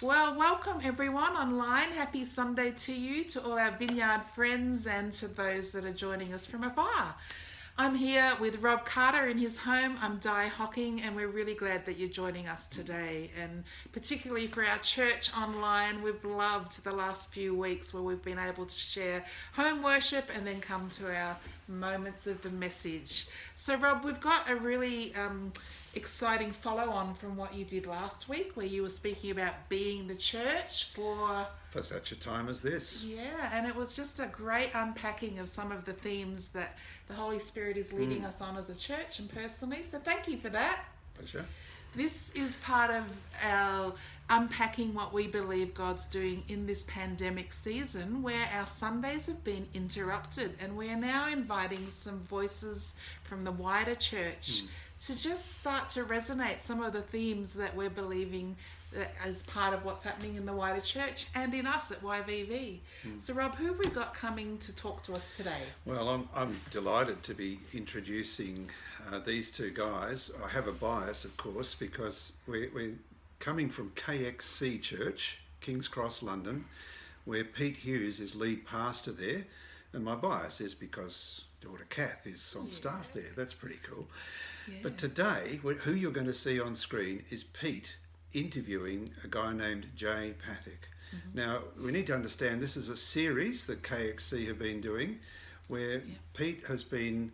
Well, welcome everyone online. Happy Sunday to you, to all our Vineyard friends and to those that are joining us from afar. I'm here with Rob Carter in his home. I'm Di Hocking, and we're really glad that you're joining us today. And particularly for our church online, we've loved the last few weeks where we've been able to share home worship and then come to our moments of the message. So Rob, we've got a really exciting follow-on from what you did last week, where you were speaking about being the church for such a time as this. Yeah, and it was just a great unpacking of some of the themes that the Holy Spirit is leading us on as a church and personally. So thank you for that. Pleasure. This is part of our unpacking what we believe God's doing in this pandemic season, where our Sundays have been interrupted, and we are now inviting some voices from the wider church to just start to resonate some of the themes that we're believing as part of what's happening in the wider church and in us at YVV. So Rob, who have we got coming to talk to us today? Well, I'm delighted to be introducing these two guys. I have a bias, of course, because we're coming from KXC Church, King's Cross, London, where Pete Hughes is lead pastor there. And my bias is because daughter Kath is on staff there. That's pretty cool. Yeah. But today, who you're going to see on screen is Pete interviewing a guy named Jay Pathak. Now, we need to understand this is a series that KXC have been doing where Pete has been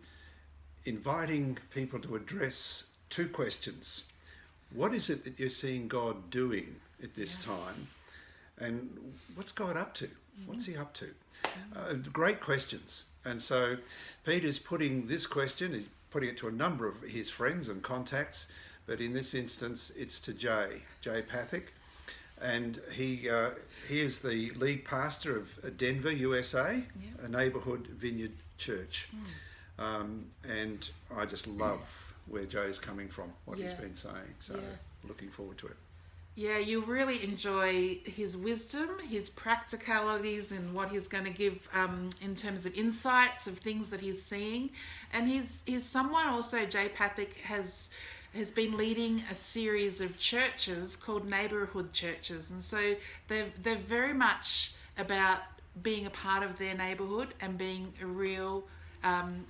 inviting people to address two questions. What is it that you're seeing God doing at this time? And what's God up to? What's he up to? Great questions. And so Pete is putting this question, he's putting it to a number of his friends and contacts, but in this instance it's to Jay Pathak. And he is the lead pastor of Denver, USA, a Neighbourhood Vineyard Church. And I just love where Jay's coming from, what he's been saying. So looking forward to it. Yeah, you'll really enjoy his wisdom, his practicalities and what he's going to give in terms of insights of things that he's seeing. And he's someone also, Jay Pathak, has been leading a series of churches called Neighbourhood churches. And so they're very much about being a part of their neighbourhood and being a real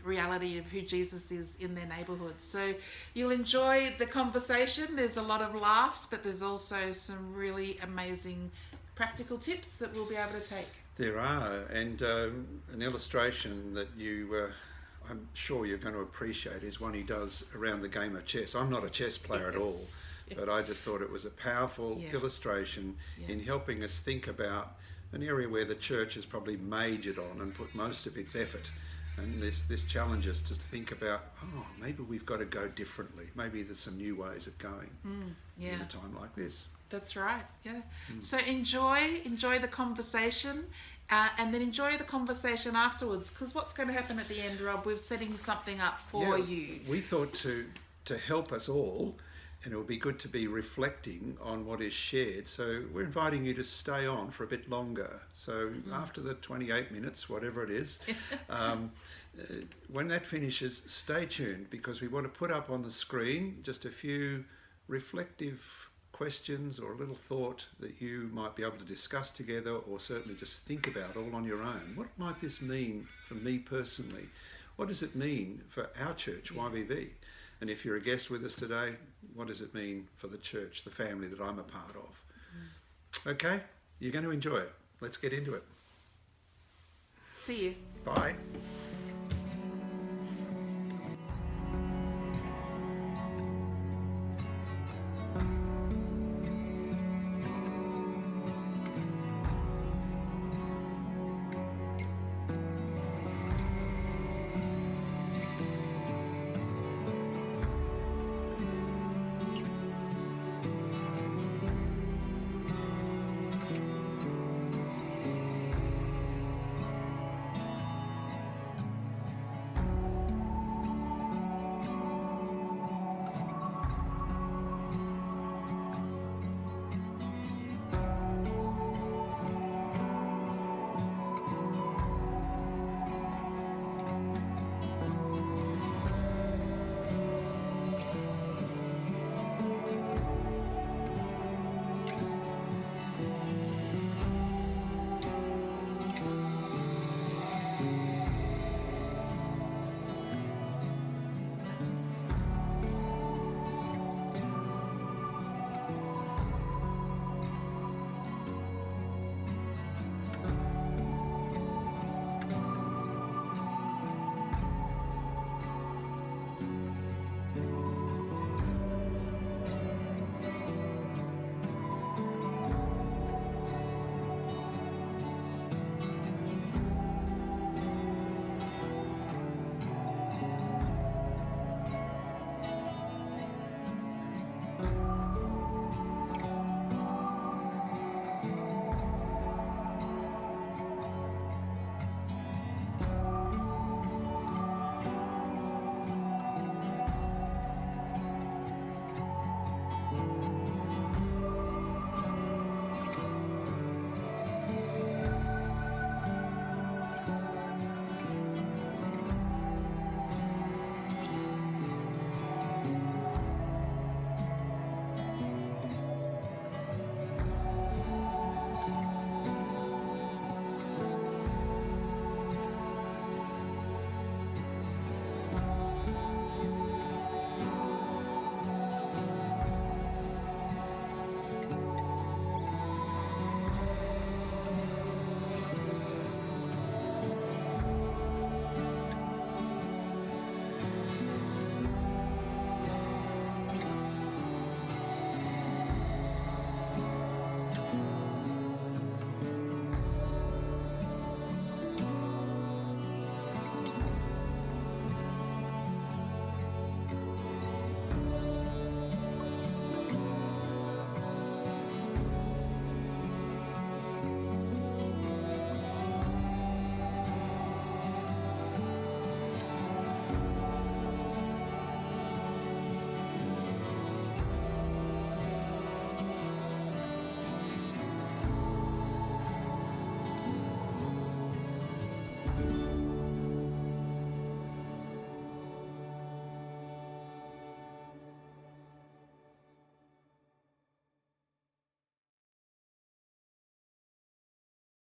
reality of who Jesus is in their neighbourhood. So you'll enjoy the conversation. There's a lot of laughs, but there's also some really amazing practical tips that we'll be able to take. There are, and an illustration that I'm sure you're going to appreciate is one he does around the game of chess. I'm not a chess player at all, but I just thought it was a powerful illustration in helping us think about an area where the church has probably majored on and put most of its effort. And this challenges to think about, maybe we've got to go differently. Maybe there's some new ways of going in a time like this. That's right, yeah. So enjoy the conversation and then enjoy the conversation afterwards, because what's going to happen at the end, Rob, we're setting something up for you. We thought to help us all, and it would be good to be reflecting on what is shared. So we're inviting you to stay on for a bit longer. So after the 28 minutes, whatever it is, when that finishes, stay tuned, because we want to put up on the screen just a few reflective questions or a little thought that you might be able to discuss together, or certainly just think about all on your own. What might this mean for me personally? What does it mean for our church, YVV? And if you're a guest with us today, what does it mean for the church, the family that I'm a part of? Okay, you're going to enjoy it. Let's get into it. See you. Bye.